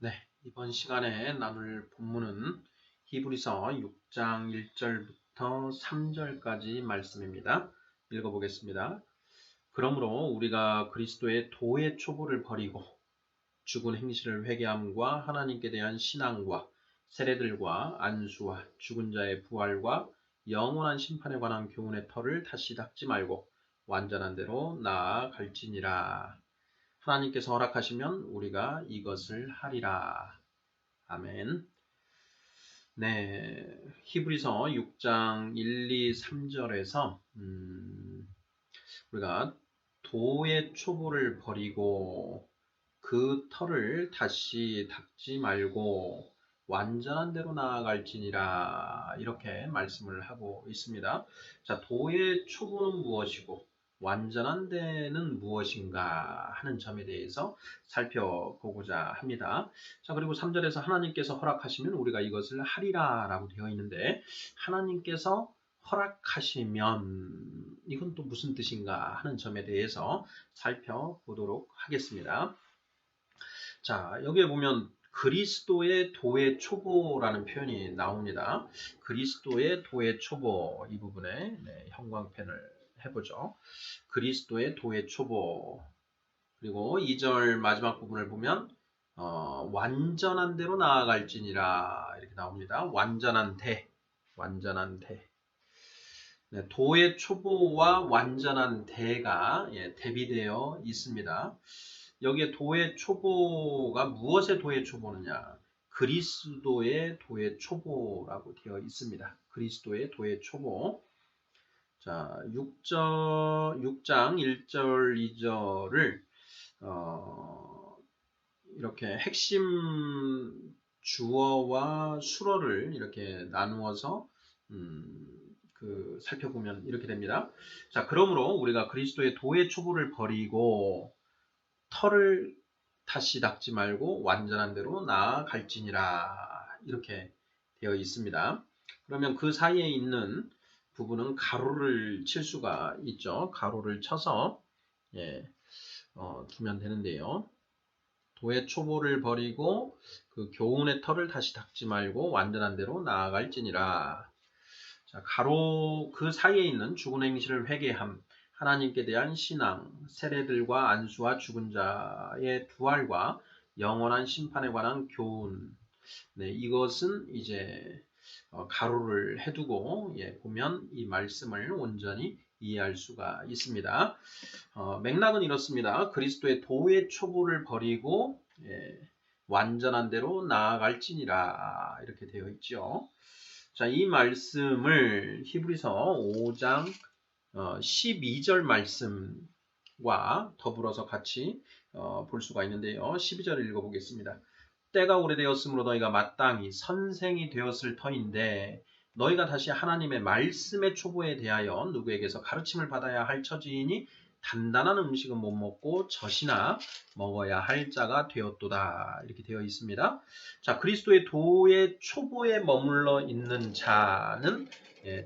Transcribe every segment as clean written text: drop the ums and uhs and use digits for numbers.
네, 이번 시간에 나눌 본문은 히브리서 6장 1절부터 3절까지 말씀입니다. 읽어보겠습니다. 그러므로 우리가 그리스도의 도의 초보를 버리고 죽은 행실을 회개함과 하나님께 대한 신앙과 세례들과 안수와 죽은 자의 부활과 영원한 심판에 관한 교훈의 터를 다시 닦지 말고 완전한 대로 나아갈지니라. 하나님께서 허락하시면 우리가 이것을 하리라. 아멘. 네, 히브리서 6장 1, 2, 3절에서 우리가 도의 초보를 버리고 그 터를 다시 닦지 말고 완전한 대로 나아갈지니라 이렇게 말씀을 하고 있습니다. 자, 도의 초보는 무엇이고 완전한 데는 무엇인가 하는 점에 대해서 살펴보고자 합니다. 자, 그리고 3절에서 하나님께서 허락하시면 우리가 이것을 하리라 라고 되어 있는데 하나님께서 허락하시면 이건 또 무슨 뜻인가 하는 점에 대해서 살펴보도록 하겠습니다. 자, 여기에 보면 그리스도의 도의 초보라는 표현이 나옵니다. 그리스도의 도의 초보 이 부분에 형광펜을 해보죠. 그리스도의 도의 초보. 그리고 2절 마지막 부분을 보면 완전한 대로 나아갈지니라 이렇게 나옵니다. 완전한 대. 네, 도의 초보와 완전한 대가 대비되어 있습니다. 여기에 도의 초보가 무엇의 도의 초보느냐? 그리스도의 도의 초보라고 되어 있습니다. 그리스도의 도의 초보. 자, 6장 1절, 2절을 이렇게 핵심 주어와 수어를 이렇게 나누어서 살펴보면 이렇게 됩니다. 자, 그러므로 우리가 그리스도의 도의 초보를 버리고 터를 다시 닦지 말고 완전한 대로 나아갈지니라 이렇게 되어 있습니다. 그러면 그 사이에 있는 부분은 가로를 칠 수가 있죠. 가로를 쳐서 두면 되는데요. 도의 초보를 버리고 그 교훈의 터를 다시 닦지 말고 완전한 대로 나아갈지니라. 자, 가로 그 사이에 있는 죽은 행실을 회개함, 하나님께 대한 신앙, 세례들과 안수와 죽은 자의 부활과 영원한 심판에 관한 교훈. 네, 이것은 이제 가로를 해두고 보면 이 말씀을 온전히 이해할 수가 있습니다. 맥락은 이렇습니다. 그리스도의 도의 초보를 버리고 완전한 대로 나아갈지니라 이렇게 되어 있죠. 자, 이 말씀을 히브리서 5장 12절 말씀과 더불어서 같이 볼 수가 있는데요. 12절을 읽어보겠습니다. 때가 오래되었으므로 너희가 마땅히 선생이 되었을 터인데 너희가 다시 하나님의 말씀의 초보에 대하여 누구에게서 가르침을 받아야 할 처지이니 단단한 음식은 못 먹고 젖이나 먹어야 할 자가 되었도다. 이렇게 되어 있습니다. 자, 그리스도의 도의 초보에 머물러 있는 자는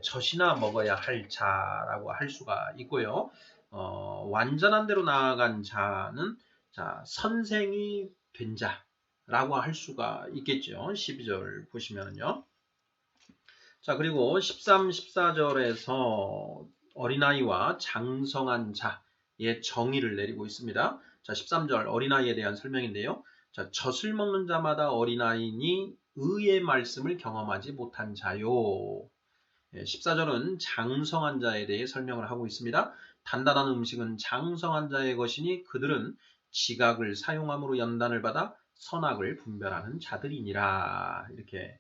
젖이나 먹어야 할 자라고 할 수가 있고요. 완전한 대로 나아간 자는 선생이 된 자라고 할 수가 있겠죠. 12절 보시면요. 자, 그리고 13, 14절에서 어린아이와 장성한 자의 정의를 내리고 있습니다. 자, 13절 어린아이에 대한 설명인데요. 자, 젖을 먹는 자마다 어린아이니 의의 말씀을 경험하지 못한 자요. 14절은 장성한 자에 대해 설명을 하고 있습니다. 단단한 음식은 장성한 자의 것이니 그들은 지각을 사용함으로 연단을 받아 선악을 분별하는 자들이니라. 이렇게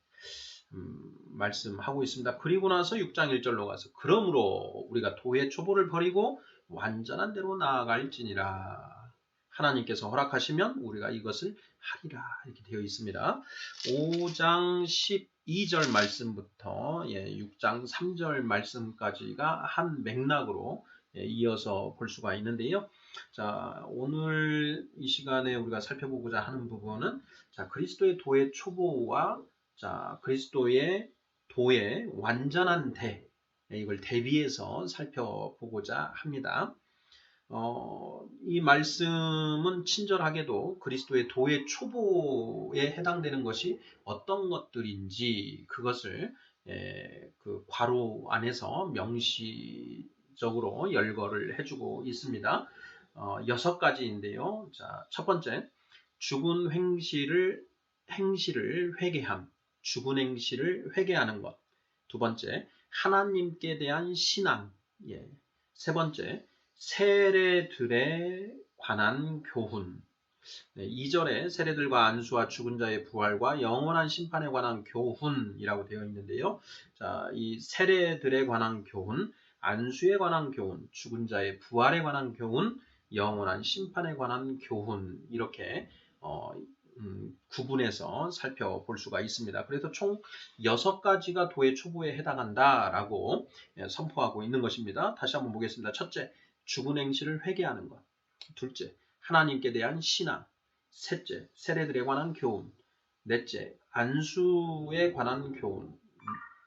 말씀하고 있습니다. 그리고 나서 6장 1절로 가서 그러므로 우리가 도의 초보를 버리고 완전한 대로 나아갈지니라. 하나님께서 허락하시면 우리가 이것을 하리라 이렇게 되어 있습니다. 5장 12절 말씀부터 6장 3절 말씀까지가 한 맥락으로 이어서 볼 수가 있는데요. 자, 오늘 이 시간에 우리가 살펴보고자 하는 부분은 그리스도의 도의 초보와 그리스도의 도의 완전한 대 이걸 대비해서 살펴보고자 합니다. 이 말씀은 친절하게도 그리스도의 도의 초보에 해당되는 것이 어떤 것들인지 그것을 그 괄호 안에서 명시적으로 열거를 해주고 있습니다. 6가지인데요. 자, 첫 번째, 죽은 행실을 회개함. 죽은 행실을 회개하는 것. 두 번째, 하나님께 대한 신앙. 예. 세 번째, 세례들에 관한 교훈. 네, 2절에 세례들과 안수와 죽은 자의 부활과 영원한 심판에 관한 교훈이라고 되어 있는데요. 자, 이 세례들에 관한 교훈, 안수에 관한 교훈, 죽은 자의 부활에 관한 교훈, 영원한 심판에 관한 교훈 이렇게 구분해서 살펴볼 수가 있습니다. 그래서 총 6가지가 도의 초보에 해당한다라고 선포하고 있는 것입니다. 다시 한번 보겠습니다. 첫째, 죽은 행실을 회개하는 것. 둘째, 하나님께 대한 신앙. 셋째, 세례들에 관한 교훈. 넷째, 안수에 관한 교훈.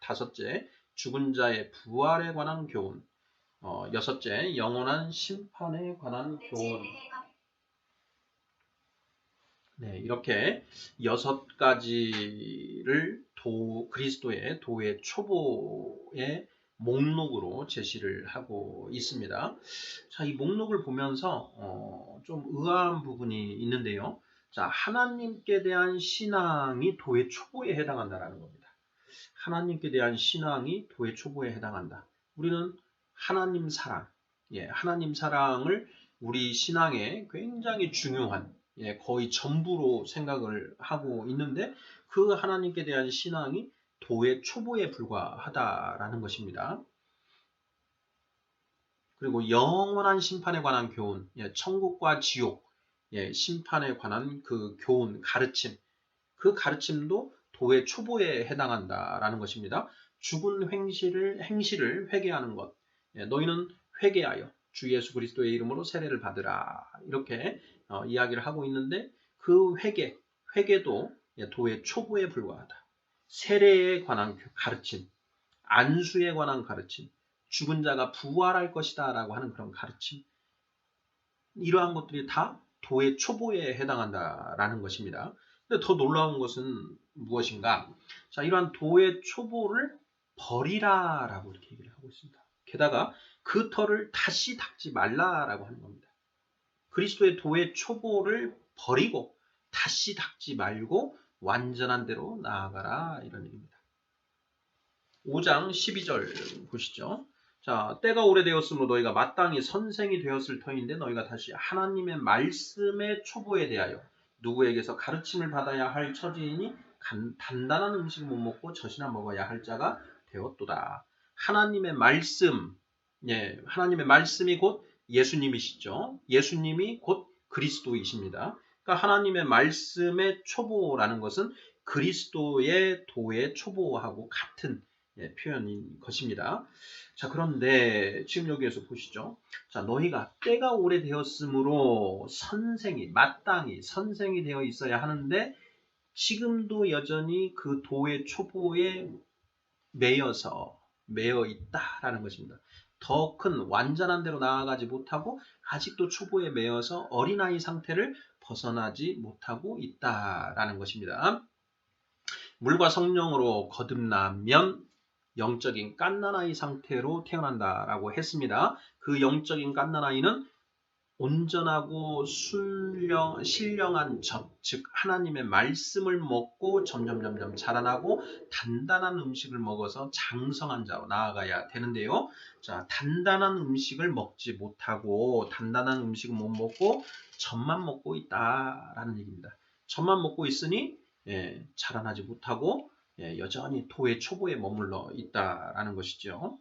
다섯째, 죽은 자의 부활에 관한 교훈. 여섯째, 영원한 심판에 관한 교훈. 네, 이렇게 6가지를 그리스도의 도의 초보의 목록으로 제시를 하고 있습니다. 자, 이 목록을 보면서 좀 의아한 부분이 있는데요. 자, 하나님께 대한 신앙이 도의 초보에 해당한다라는 겁니다. 하나님께 대한 신앙이 도의 초보에 해당한다. 우리는 하나님 사랑, 하나님 사랑을 우리 신앙에 굉장히 중요한, 거의 전부로 생각을 하고 있는데 그 하나님께 대한 신앙이 도의 초보에 불과하다라는 것입니다. 그리고 영원한 심판에 관한 교훈, 천국과 지옥, 심판에 관한 그 교훈, 가르침, 그 가르침도 도의 초보에 해당한다라는 것입니다. 죽은 행실을 회개하는 것. 너희는 회개하여 주 예수 그리스도의 이름으로 세례를 받으라. 이렇게 이야기를 하고 있는데 그 회개도 도의 초보에 불과하다. 세례에 관한 가르침, 안수에 관한 가르침, 죽은 자가 부활할 것이다 라고 하는 그런 가르침. 이러한 것들이 다 도의 초보에 해당한다라는 것입니다. 근데 더 놀라운 것은 무엇인가? 자, 이러한 도의 초보를 버리라라고 이렇게 얘기를 하고 있습니다. 게다가 그 터를 다시 닦지 말라라고 하는 겁니다. 그리스도의 도의 초보를 버리고 다시 닦지 말고 완전한 대로 나아가라 이런 얘기입니다. 5장 12절 보시죠. 자, 때가 오래되었으므로 너희가 마땅히 선생이 되었을 터인데 너희가 다시 하나님의 말씀의 초보에 대하여 누구에게서 가르침을 받아야 할 처지이니 단단한 음식을 못 먹고 젖이나 먹어야 할 자가 되었도다. 하나님의 말씀, 하나님의 말씀이 곧 예수님이시죠. 예수님이 곧 그리스도이십니다. 그러니까 하나님의 말씀의 초보라는 것은 그리스도의 도의 초보하고 같은 표현인 것입니다. 자, 그런데 지금 여기에서 보시죠. 자, 너희가 때가 오래되었으므로 마땅히 선생이 되어 있어야 하는데 지금도 여전히 그 도의 초보에 매여 있다라는 것입니다. 더 큰 완전한 대로 나아가지 못하고 아직도 초보에 매여서 어린아이 상태를 벗어나지 못하고 있다라는 것입니다. 물과 성령으로 거듭나면 영적인 갓난아이 상태로 태어난다라고 했습니다. 그 영적인 갓난아이는 온전하고 신령한 젖, 즉 하나님의 말씀을 먹고 점점 자라나고 단단한 음식을 먹어서 장성한 자로 나아가야 되는데요. 자, 단단한 음식을 먹지 못하고 단단한 음식을 못 먹고 젖만 먹고 있다라는 얘기입니다. 젖만 먹고 있으니 자라나지 못하고 여전히 도의 초보에 머물러 있다라는 것이죠.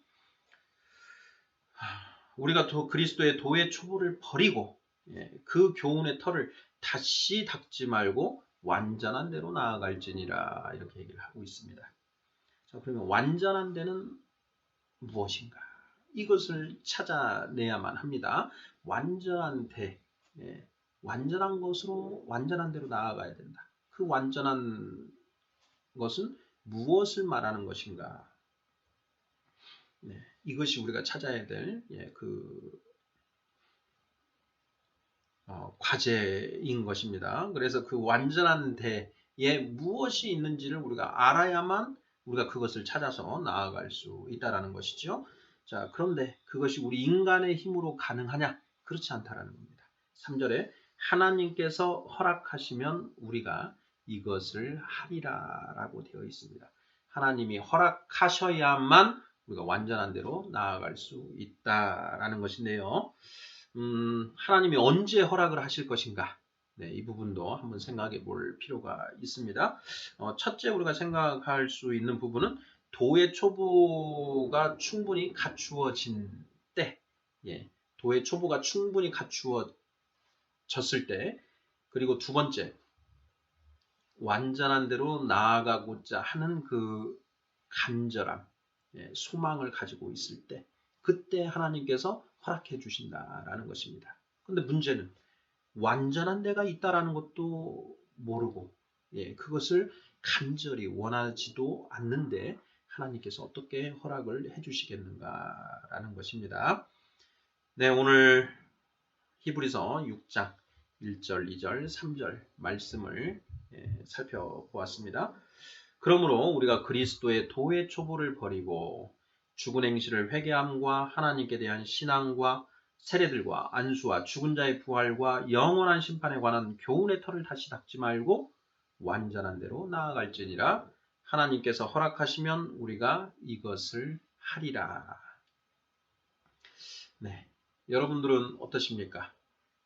우리가 그리스도의 도의 초보를 버리고 그 교훈의 털을 다시 닦지 말고 완전한 대로 나아갈지니라 이렇게 얘기를 하고 있습니다. 자, 그러면 완전한 데는 무엇인가? 이것을 찾아내야만 합니다. 완전한 대, 완전한 것으로 완전한 대로 나아가야 된다. 그 완전한 것은 무엇을 말하는 것인가? 이것이 우리가 찾아야 될 과제인 것입니다. 그래서 그 완전한 대에 무엇이 있는지를 우리가 알아야만 우리가 그것을 찾아서 나아갈 수 있다라는 것이죠. 자, 그런데 그것이 우리 인간의 힘으로 가능하냐? 그렇지 않다라는 겁니다. 3절에 하나님께서 허락하시면 우리가 이것을 하리라 라고 되어 있습니다. 하나님이 허락하셔야만 우리가 완전한 대로 나아갈 수 있다라는 것인데요. 하나님이 언제 허락을 하실 것인가? 네, 이 부분도 한번 생각해 볼 필요가 있습니다. 첫째 우리가 생각할 수 있는 부분은 도의 초보가 충분히 갖추어진 때, 예, 도의 초보가 충분히 갖추어졌을 때, 그리고 두 번째, 완전한 대로 나아가고자 하는 그 간절함, 예, 소망을 가지고 있을 때, 그때 하나님께서 허락해 주신다라는 것입니다. 근데 문제는 완전한 데가 있다라는 것도 모르고, 예, 그것을 간절히 원하지도 않는데 하나님께서 어떻게 허락을 해주시겠는가라는 것입니다. 네, 오늘 히브리서 6장 1절, 2절, 3절 말씀을 살펴보았습니다. 그러므로 우리가 그리스도의 도의 초보를 버리고 죽은 행실을 회개함과 하나님께 대한 신앙과 세례들과 안수와 죽은 자의 부활과 영원한 심판에 관한 교훈의 털을 다시 닦지 말고 완전한 대로 나아갈지니라. 하나님께서 허락하시면 우리가 이것을 하리라. 네, 여러분들은 어떠십니까?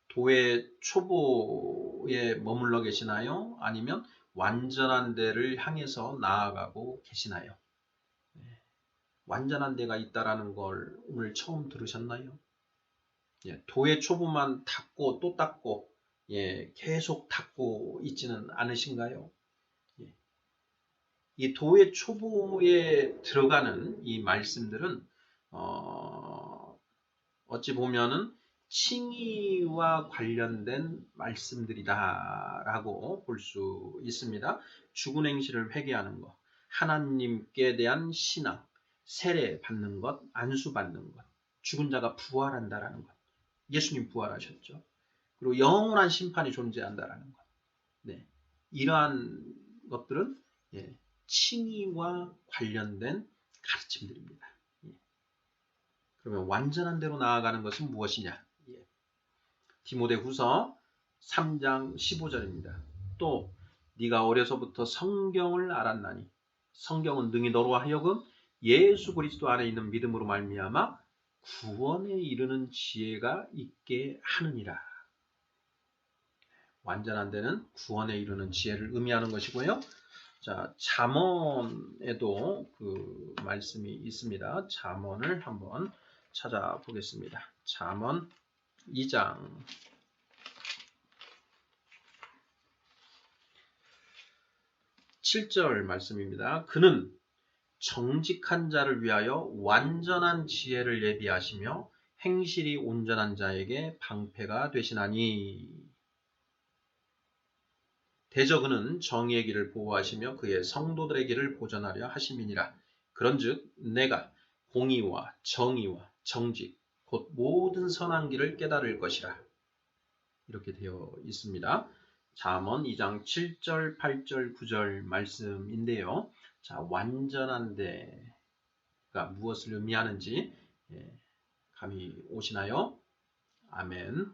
도의 초보에 머물러 계시나요? 아니면 완전한 데를 향해서 나아가고 계시나요? 네, 완전한 데가 있다라는 걸 오늘 처음 들으셨나요? 예, 도의 초보만 닦고 또 닦고, 예, 계속 닦고 있지는 않으신가요? 예, 이 도의 초보에 들어가는 이 말씀들은 어찌 보면은 칭의와 관련된 말씀들이다라고 볼 수 있습니다. 죽은 행실을 회개하는 것, 하나님께 대한 신앙, 세례 받는 것, 안수 받는 것, 죽은 자가 부활한다라는 것, 예수님 부활하셨죠. 그리고 영원한 심판이 존재한다라는 것. 네, 이러한 것들은 예, 칭의와 관련된 가르침들입니다. 예. 그러면 완전한 대로 나아가는 것은 무엇이냐? 예. 디모데후서 3장 15절입니다. 또 네가 어려서부터 성경을 알았나니 성경은 능히 너로 하여금 예수 그리스도 안에 있는 믿음으로 말미암아 구원에 이르는 지혜가 있게 하느니라. 완전한 데는 구원에 이르는 지혜를 의미하는 것이고요. 자, 잠언에도 그 말씀이 있습니다. 잠언을 한번 찾아보겠습니다. 잠언 2장 7절 말씀입니다. 그는 정직한 자를 위하여 완전한 지혜를 예비하시며 행실이 온전한 자에게 방패가 되시나니 대저 그는 정의의 길을 보호하시며 그의 성도들의 길을 보전하려 하심이니라. 그런즉 내가 공의와 정의와 정직 곧 모든 선한 길을 깨달을 것이라. 이렇게 되어 있습니다. 잠언 2장 7절, 8절, 9절 말씀인데요. 자, 완전한 데가 무엇을 의미하는지 감이 오시나요? 아멘.